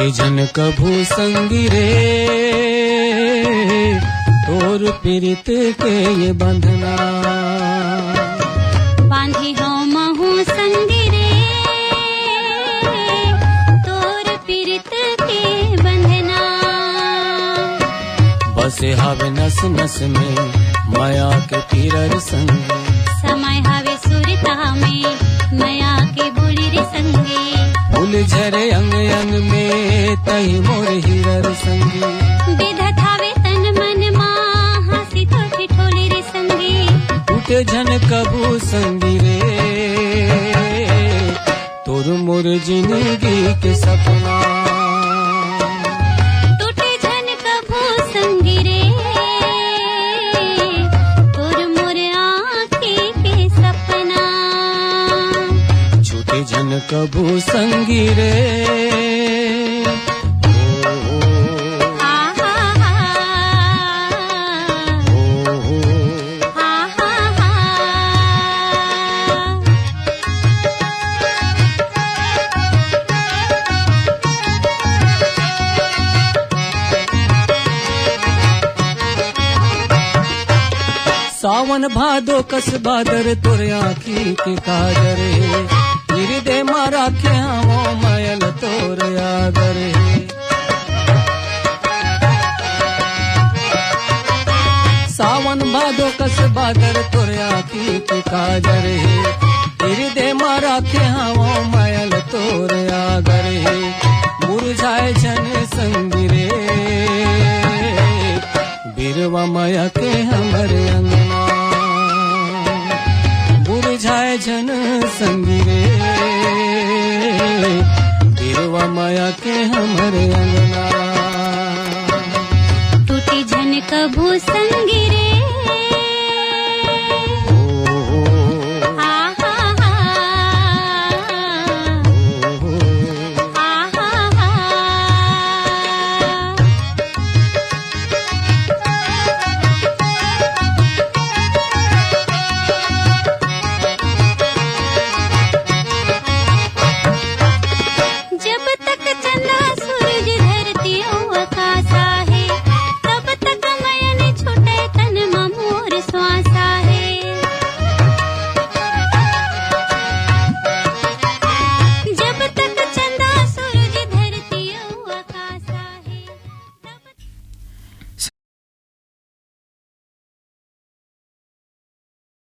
छूटे जन कभू संगी रे, तोर पीरित के ये बंधना। बांधी हूँ महू संगी रे, तोर पीरित के बंधना। बसे हवे नस नस में माया के पीरर संग, समय हवे सुरता में माया के बुलिर संगे। फूल झरे अंग अंग में तही मोर हिरर संगी। विधत हवे तन मन माँ हंसी तो ठिठोली रे संगी। टूटे जन कबू संगी रे, तोर मोर जिंदगी के सपना। टूटे जन कभू संगी रे, तोर मोर आँखें के सपना। छूटे जन कबू संगी रे। सावन भादो कस बादर तोर आँखी के काजरे, हृदय मारा के हमो मयल तोर आदरे। सावन भादो कस बादर तोर आँखी के काजरे, हृदय मारा के हमो मयल तोर आदरे। मुरझाए जन संगी रे, बिरवा माया के हमरे अंगना। बुझाए जन संगी रे, बिरवा माया के हमरे अंगना। टूटी जन कभू संगी रे,